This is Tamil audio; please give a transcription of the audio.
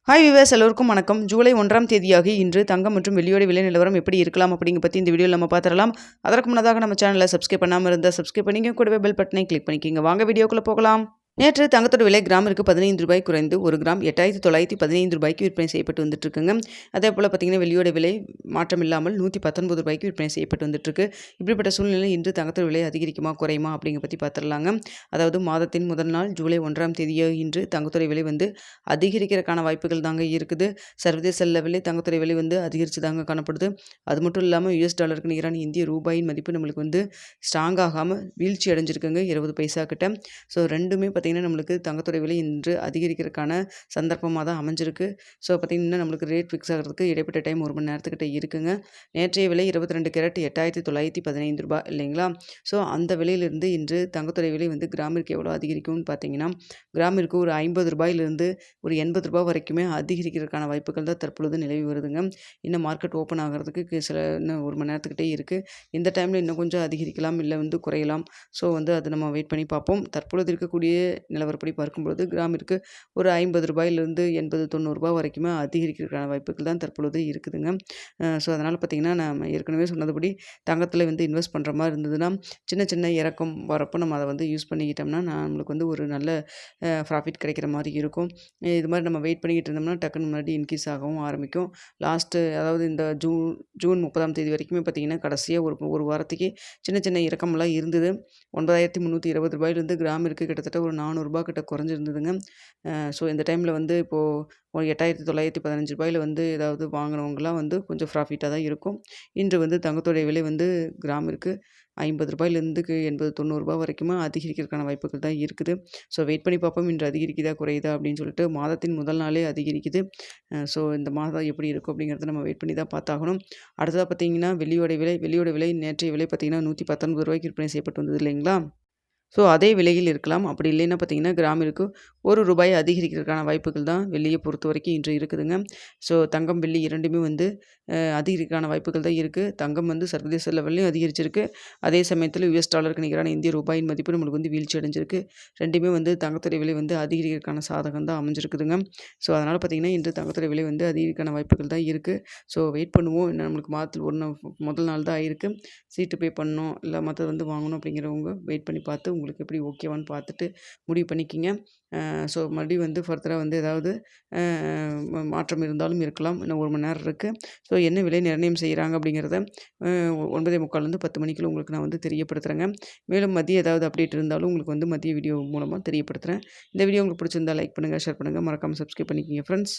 ஹாய் வியூவர்ஸ் எல்லோருக்கும் வணக்கம். ஜூலை 1ஆம் தேதியாகி இன்று தங்கம் மற்றும் வெள்ளியோட விலை நிலவரம் எப்படி இருக்கலாம் அப்படிங்க பற்றி இந்த வீடியோவில் நம்ம பார்த்துடலாம். அதற்கு முன்னதாக நம்ம சேனலை சப்ஸ்கிரைப் பண்ணாமல் இருந்தால் சப்ஸ்கிரைப் பண்ணிங்க, கூடவே பெல் பட்டனை கிளிக் பண்ணிக்கிங்க. வாங்க வீடியோக்குள்ளே போகலாம். நேற்று தங்கத்தோட விலை கிராமிற்கு 15 ரூபாய் குறைந்து ஒரு கிராம் 8915 ரூபாய்க்கு விற்பனை செய்யப்பட்டு வந்துட்டு இருக்குங்க. அதே போல் பார்த்தீங்கன்னா வெள்ளியோட விலை மாற்றம் இல்லாமல் 119 ரூபாய்க்கு விற்பனை செய்யப்பட்டு வந்துட்டு இருக்கு. இப்படிப்பட்ட சூழ்நிலை இன்று தங்கத்தோட விலை அதிகரிக்குமா குறையுமா அப்படிங்க பற்றி பார்த்துடலாங்க. அதாவது மாதத்தின் முதல் நாள் ஜூலை 1ஆம் தேதியோ இன்று தங்கத்தோட விலை அதிகரிக்கிறதுக்கான வாய்ப்புகள் தாங்க இருக்குது. சர்வதேச லெவலில் தங்கத்தோட விலை அதிகரித்து தாங்க காணப்படுது. அது மட்டும் இல்லாமல் US டாலருக்கு நிகரான இந்திய ரூபாயின் மதிப்பு நம்மளுக்கு ஸ்ட்ராங் ஆகாமல் வீழ்ச்சி அடைஞ்சிருக்குங்க 20 பைசா கிட்ட. ஸோ ரெண்டுமே பார்த்திங்கன்னா நம்மளுக்கு தங்கத்தோட விலை இன்று அதிகரிக்கிறதுக்கான சந்தர்ப்பமாக தான் அமைஞ்சிருக்கு. ஸோ பார்த்திங்கன்னா நம்மளுக்கு ரேட் ஃபிக்ஸ் ஆகிறதுக்கு இடைப்பட்ட டைம் 1 மணி நேரத்துக்கிட்ட இருக்குங்க. நேற்றைய விலை 22 கேரட் 8915 ரூபாய் இல்லைங்களா. ஸோ அந்த விலையிலிருந்து இன்று தங்கத்தோட விலை கிராமிற்கு எவ்வளோ அதிகரிக்கும்னு பார்த்தீங்கன்னா கிராமிற்கு ஒரு 50 ரூபாயிலிருந்து ஒரு 80 ரூபாய் வரைக்குமே அதிகரிக்கிறதுக்கான வாய்ப்புகள் தான் தற்பொழுது நிலவி வருதுங்க. இன்னும் மார்க்கெட் ஓப்பன் ஆகிறதுக்கு இன்னும் 1 மணி நேரத்துக்கிட்டே இருக்குது. இந்த டைமில் இன்னும் கொஞ்சம் அதிகரிக்கலாம், இல்லை குறையலாம். ஸோ அது நம்ம வெயிட் பண்ணி பார்ப்போம். தற்பொழுது இருக்கக்கூடிய நிலவரப்படி பார்க்கும்பொழுது கிராமிற்கு ஒரு 50 ரூபாயிலிருந்து 80-90 ரூபாய் வரைக்குமே அதிகரிக்கிறதுக்கான வாய்ப்புகள் தான் தற்பொழுது இருக்குதுங்க. ஸோ அதனால் பார்த்திங்கன்னா நம்ம ஏற்கனவே சொன்னதுபடி தங்கத்தில் இன்வெஸ்ட் பண்ணுற மாதிரி இருந்ததுன்னா சின்ன சின்ன இறக்கம் வரப்போ நம்ம அதை யூஸ் பண்ணிக்கிட்டோம்னா நம்மளுக்கு ஒரு நல்ல ப்ராஃபிட் கிடைக்கிற மாதிரி இருக்கும். இது மாதிரி நம்ம வெயிட் பண்ணிக்கிட்டு இருந்தோம்னா டக்குன்னு முன்னாடி இன்க்ரீஸ் ஆகவும் ஆரம்பிக்கும். அதாவது இந்த ஜூன் 30ஆம் தேதி வரைக்குமே பார்த்திங்கன்னா கடைசியாக ஒரு வாரத்துக்கு சின்ன சின்ன இறக்கமெல்லாம் இருந்தது. 9320 ரூபாயிலிருந்து கிராமிற்கு கிட்டத்தட்ட ஒரு 400 ரூபாய் கிட்ட குறைஞ்சிருந்ததுங்க. ஸோ இந்த டைமில் இப்போது ஒரு 8915 ரூபாயில் ஏதாவது வாங்கினவங்களாம் கொஞ்சம் ப்ராஃபிட்டாக தான் இருக்கும். இன்று தங்கத்தோடைய விலை கிராமிற்கு 50 ரூபாயிலேருந்து 80-90 ரூபாய் வரைக்குமே அதிகரிக்கிறதுக்கான வாய்ப்புகள் தான் இருக்குது. ஸோ வெயிட் பண்ணி பார்ப்போம் இன்று அதிகரிக்குதா குறையுதா அப்படின்னு சொல்லிட்டு. மாதத்தின் முதல் நாளே அதிகரிக்குது. ஸோ இந்த மாதம் எப்படி இருக்கும் அப்படிங்கிறத நம்ம வெயிட் பண்ணி தான் பார்த்தாகணும். அடுத்ததாக பார்த்தீங்கன்னா வெள்ளியோட விலை நேற்றைய விலை பார்த்திங்கன்னா 119 ரூபாய்க்கு விற்பனை செய்யப்பட்டு வந்தது இல்லைங்களா. ஸோ அதே விலையில் இருக்கலாம். அப்படி இல்லைன்னா பார்த்திங்கன்னா கிராமிற்கு ரூபாய் அதிகரிக்கிறதுக்கான வாய்ப்புகள் தான் வெள்ளியை பொறுத்த வரைக்கும் இன்று இருக்குதுங்க. ஸோ தங்கம் வெள்ளி இரண்டுமே அதிகரிக்கிறதுக்கான வாய்ப்புகள் தான் இருக்குது. தங்கம் சர்வதேச லெவல்லையும் அதிகரிச்சிருக்கு. அதே சமயத்தில் US டாலருக்கு நிகரான இந்திய ரூபாயின் மதிப்பு நம்மளுக்கு வீழ்ச்சி அடைஞ்சிருக்கு. ரெண்டுமே தங்கத்தோட விலை அதிகரிக்கிறதுக்கான சாதகம் தான் அமைஞ்சிருக்குதுங்க. ஸோ அதனால் பார்த்திங்கன்னா இன்று தங்கத்தோட விலை அதிகரிக்கான வாய்ப்புகள் தான் இருக்குது. ஸோ வெயிட் பண்ணுவோம். இன்னும் நம்மளுக்கு மாதத்தில் முதல் நாள் தான் ஆயிருக்கு. சீட்டு பே பண்ணணும், இல்லை மற்றது வாங்கணும் அப்படிங்கிறவங்க வெயிட் பண்ணி பார்த்து உங்களுக்கு எப்படி ஓகேவான்னு பார்த்துட்டு முடிவு பண்ணிக்கிங்க. ஸோ மறுபடியும் ஃபர்தராக ஏதாவது மாற்றம் இருந்தாலும் இருக்கலாம். இன்னும் 1 மணி நேரம் இருக்குது. ஸோ என்ன விலை நிர்ணயம் செய்கிறாங்க அப்படிங்கிறத 9:45 10 மணிக்குள்ள உங்களுக்கு நான் தெரியப்படுத்துகிறேங்க. மேலும் மதியம் ஏதாவது அப்டேட் இருந்தாலும் உங்களுக்கு மதிய வீடியோ மூலமாக தெரியப்படுத்துகிறேன். இந்த வீடியோ உங்களுக்கு பிடிச்சிருந்தால் லைக் பண்ணுங்கள், ஷேர் பண்ணுங்கள், மறக்காமல் சப்ஸ்கிரைப் பண்ணிக்கிங்க ஃப்ரெண்ட்ஸ்.